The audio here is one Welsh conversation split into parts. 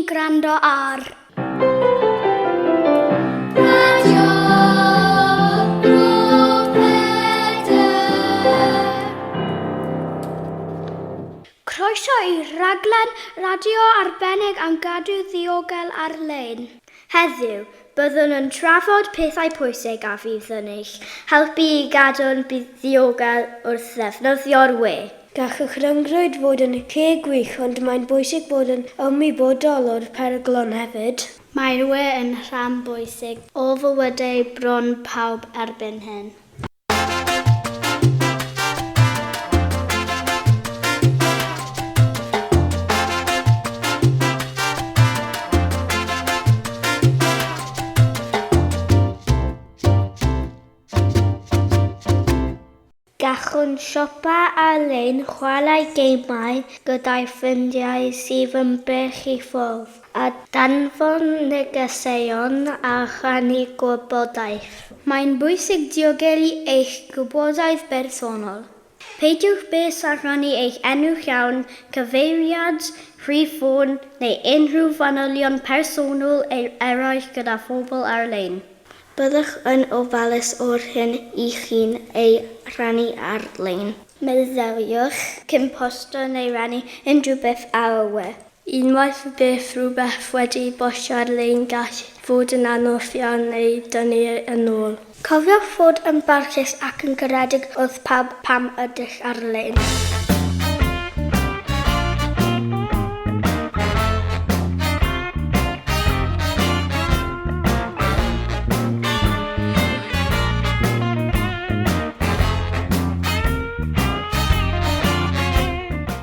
gwrando ar Croeso i raglen radio arbennig am gadw ddiogel ar lein. Heddiw, byddwn yn trafod pethau pwysig a fydd yn eich helpu i gadw'n ddiogel wrth ddefnyddio'r we. Gallwch ryngrwyd fod yn lle gwych, ond mae'n bwysig bod yn ymwybodol o'r peryglon hefyd. Mae'r we yn rhan bwysig o fywydau bron pawb erbyn hyn. Gallwn siopa ar-lein chwarae geimau gyda'i ffrindiau sydd yn bell i ffwrdd, a danfon negeseuon a rhannu gwybodaeth. Mae'n bwysig diogelu eich gwybodaeth bersonol. Peidiwch beth a rhannu eich enw llawn, cyfeiriad, rhif ffôn neu unrhyw fanylion personol eraill gyda phobl ar-lein. Byddwch yn ofalus o'r hyn i chi'n ei rhannu ar-lein. Meddyliwch cyn posto neu rannu unrhyw beth ar y we. Unwaith beth rhywbeth wedi bostio ar-lein gall fod yn anodd iawn neu dynnu yn ôl. Cofiwch fod yn barchus ac yn garedig wrth pawb pam ydych ar-lein.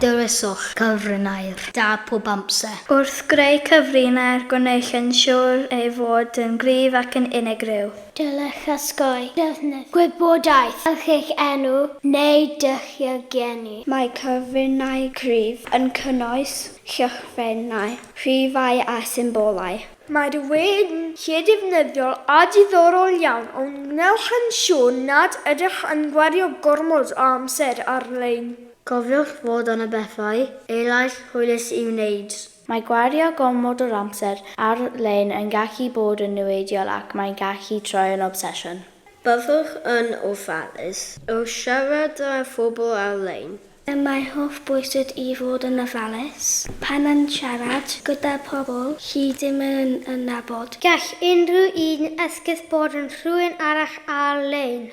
Dywyswch cyfrinair da pob amser. Wrth greu cyfrinair, gwnewch yn siŵr ei fod yn gryf ac yn unigryw. Dylech osgoi defnydd gwybodaeth eich enw neu ddiogelu. Mae cyfrinau cryf yn cynnwys llythrennau, rhifau a symbolau. Mae'r we'n lle-defnyddiol a diddorol iawn, ond wnewch yn siŵr nad ydych yn gwario gormod o amser ar-lein. Cofiwch fod yn y bethau eraill hwylus i'w wneud. Mae gwario gormod o'r amser ar-lein yn gallu bod yn niweidiol ac mae'n gallu troi yn obsesiwn. Byddwch yn ofalus o siarad â phobl ar-lein. Mae hoff bwysig i fod yn ofalus pan yn siarad gyda pobl chi ddim yn nabod. Gall unrhyw un esgus bod yn rhywun arall ar-lein.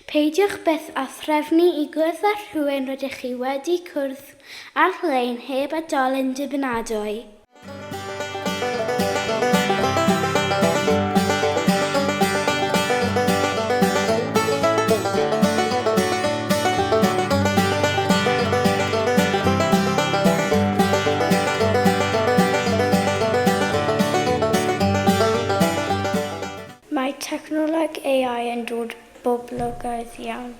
Peidiwch beth a threfnu i gwrdd â rhywun rydych chi wedi cwrdd ar-lein heb oedolyn dibynadwy. Mae technoleg AI yn dod boblogaidd iawn.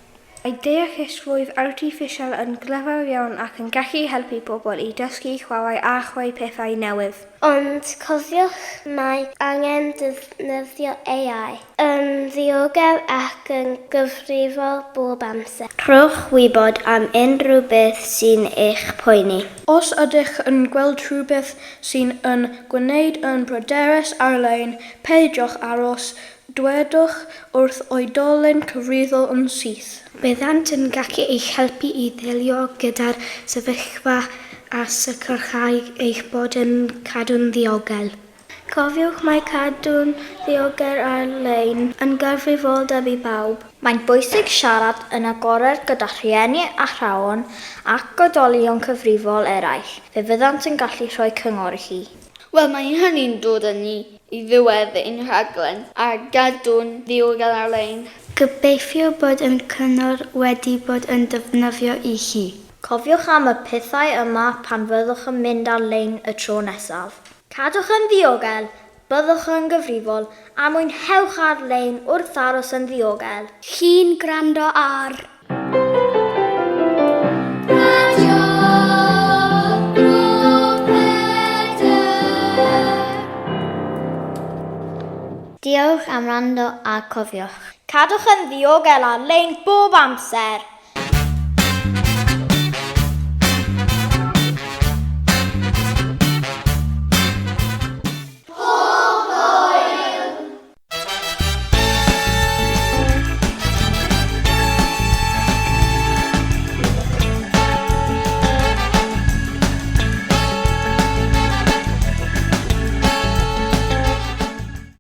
Mae deallusrwydd artiffisial yn glyfar iawn ac yn gallu helpu pobl i dysgu, chwarae a chreu pethau newydd. Ond cofiwch mae angen defnyddio AI yn ddiogel ac yn gyfrifol bob amser. Rhowch wybod am unrhyw beth sy'n eich poeni. Os ydych yn gweld rhywbeth sy'n yn gwneud yn bryderus ar-lein, peidiwch aros. Dwedwch wrth oedolyn cyfrifol yn syth. Byddant yn gallu eich helpu i ddilio gyda'r sefyllfa a sicrhau eich bod yn cadw'n ddiogel. Cofiwch mae cadw'n ddiogel ar-lein yn gyfrifoldeb i bawb. Mae'n bwysig siarad yn agored gyda rhieni a athrawon ac oedolion cyfrifol eraill. Fe fyddant yn gallu rhoi cyngor i chi. Wel, mae hynny'n dod â ni i ddiwedd ein rhaglen a gadw'n ddiogel ar-lein. Gobeithio bod yn cyngor wedi bod yn defnyddio i chi. Cofiwch am y pethau yma pan fyddwch yn mynd ar-lein y tro nesaf. Cadwch yn ddiogel, byddwch yn gyfrifol a mwynhewch ar-lein wrth aros yn ddiogel. Chi'n gwrando ar Diolch am wrando a cofiwch. Cadwch yn ddiogel ar-lein bob amser.